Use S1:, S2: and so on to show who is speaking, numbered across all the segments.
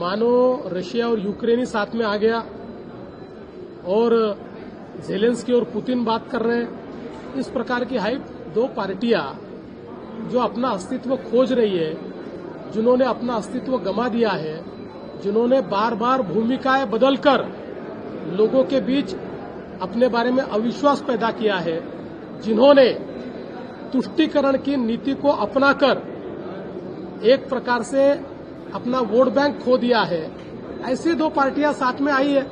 S1: मानो रशिया और यूक्रेन ही साथ में आ गया और जेलेंस्की और पुतिन बात कर रहे हैं। इस प्रकार की हाइप दो पार्टियां जो अपना अस्तित्व खोज रही है, जिन्होंने अपना अस्तित्व गंवा दिया है, जिन्होंने बार बार भूमिकाएं बदलकर लोगों के बीच अपने बारे में अविश्वास पैदा किया है, जिन्होंने तुष्टीकरण की नीति को अपनाकर एक प्रकार से अपना वोट बैंक खो दिया है, ऐसी दो पार्टियां साथ में आई है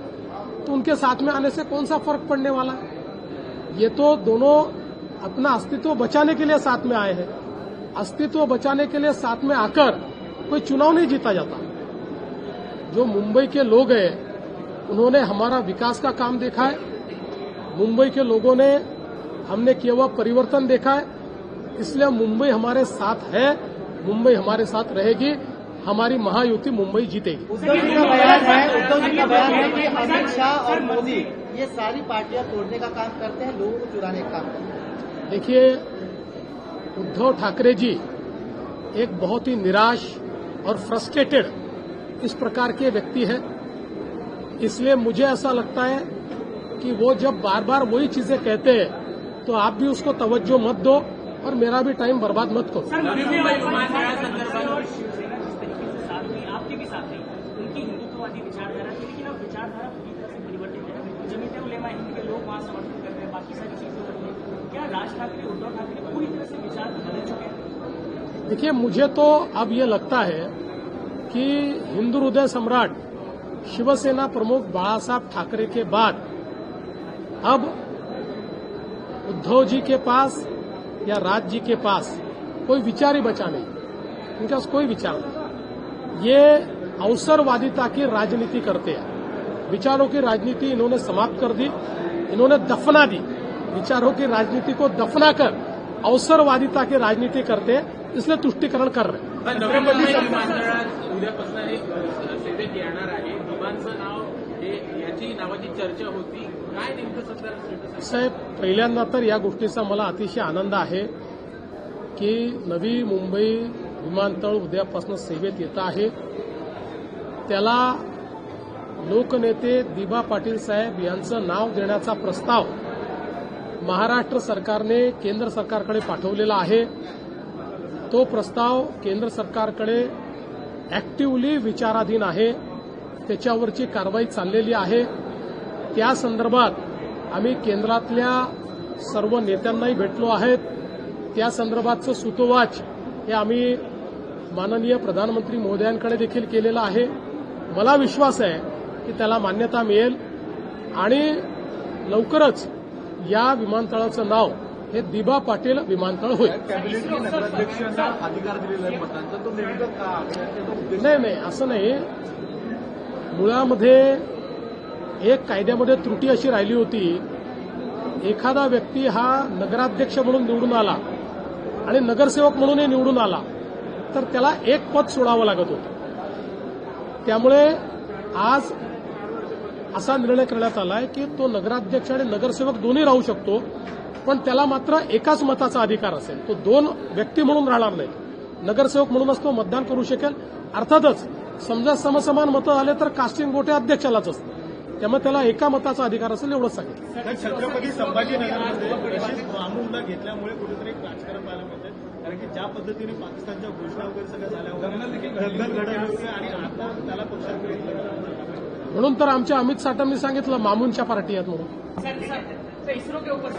S1: तो उनके साथ में आने से कौन सा फर्क पड़ने वाला है। ये तो दोनों अपना अस्तित्व बचाने के लिए साथ में आए हैं। अस्तित्व बचाने के लिए साथ में आकर कोई चुनाव नहीं जीता जाता। जो मुंबई के लोग हैं उन्होंने हमारा विकास का काम देखा है, मुंबई के लोगों ने हमने किया हुआ परिवर्तन देखा है, इसलिए मुंबई हमारे साथ है, मुंबई हमारे साथ रहेगी, हमारी महायुति मुंबई जीतेगी।
S2: उद्धव जी का बयान है कि अमित शाह और मोदी ये सारी पार्टियां तोड़ने का काम करते हैं, लोगों को चुराने का काम करते हैं।
S1: देखिए, उद्धव ठाकरे जी एक बहुत ही निराश और फ्रस्ट्रेटेड इस प्रकार के व्यक्ति है, इसलिए मुझे ऐसा लगता है कि वो जब बार बार वही चीजें कहते हैं तो आप भी उसको तवज्जो मत दो और मेरा भी टाइम बर्बाद मत करो।
S3: आपके भी साथ नहीं, उनकी हिंदुत्ववादी विचारधारा थी, लेकिन अब विचारधारा पूरी तरह से परिवर्तित है। जमीयत उलेमा हिंद के लोग वहां समर्थन कर रहे हैं, बाकी सारी चीजें कर रही हैं। क्या राज ठाकरे, उद्धव ठाकरे पूरी तरह से विचार बदल चुके हैं?
S1: देखिए, मुझे तो अब ये लगता है कि हिंदू हृदय सम्राट शिवसेना प्रमुख बाळासाहेब ठाकरे के बाद अब उद्धव जी के पास या राज जी के पास कोई विचार ही बचा नहीं, उनके पास कोई विचार नहीं। ये अवसरवादिता की राजनीति करते हैं, विचारों की राजनीति इन्होंने समाप्त कर दी, इन्होंने दफना दी, विचारों की राजनीति को दफना कर अवसरवादिता की राजनीति करते हैं, इसलिए तुष्टीकरण कर रहे हैं।
S4: उद्यापासून एक सेवेत येणार आहे, दिवाणचं नाव हे याची नावाची चर्चा होती, काय नेमकं सध्या?
S1: साहेब, पहिल्यांदा तर या गोष्टीचा मला अतिशय आनंद आहे की नवी मुंबई विमानतळ उद्यापासून सेवेत येत आहे। त्याला लोकनेते दिबा पाटील साहेब यांचं नाव देण्याचा प्रस्ताव महाराष्ट्र सरकारने केंद्र सरकारकडे पाठवलेला आहे। तो प्रस्ताव केंद्र सरकारकडे ऍक्टिव्हली विचाराधीन आहे, त्याच्यावरची कारवाई चाललेली आहे। त्या संदर्भात आम्ही केंद्रातल्या सर्व नेत्यांनाही भेटलो आहेत। त्या संदर्भातचं सूतोवाच हे आम्ही माननीय प्रधानमंत्री महोदयांकडे देखील केलेलं आहे। मला विश्वास आहे की त्याला मान्यता मिळेल आणि लवकरच या विमानतळाचं नाव हे दिबा पाटील विमानतळ होईल।
S2: नगराध्यक्षांना अधिकार दिलेला आहे मतांचा, तो नेमकं का?
S1: नाही, असं नाही। मुळामध्ये एक कायद्यामध्ये त्रुटी अशी राहिली होती, एखादा व्यक्ती हा नगराध्यक्ष म्हणून निवडून आला आणि नगरसेवक म्हणूनही निवडून आला तर त्याला एक पद सोडावं लागत होतं। त्यामुळे आज असा निर्णय करण्यात आलाय की तो नगराध्यक्ष आणि नगरसेवक दोन्ही राहू शकतो, पण त्याला मात्र एकाच मताचा अधिकार असेल। तो दोन व्यक्ती म्हणून राहणार नाही, नगरसेवक म्हणूनच तो मतदान करू शकेल। अर्थातच समजा समसमान मतं आले तर कास्टिंग वोट अध्यक्षालाच असतं, त्यामुळे त्याला एका मताचा अधिकार असेल एवढंच सांगितलं।
S5: छत्रपती संभाजीनगरमध्ये मामूलला घेतल्यामुळे कुठेतरी राजकारण पाहायला मिळतंय, कारण की ज्या पद्धतीने पाकिस्तानच्या घोषणा वगैरे सगळ्या झाल्या होत्या, घडवली होती आणि आता त्याला पक्षात
S1: म्हणून तर आमच्या अमित साटमनी सांगितलं मामूंच्या पार्टी आहेत म्हणून।
S3: इसरो के ऊपर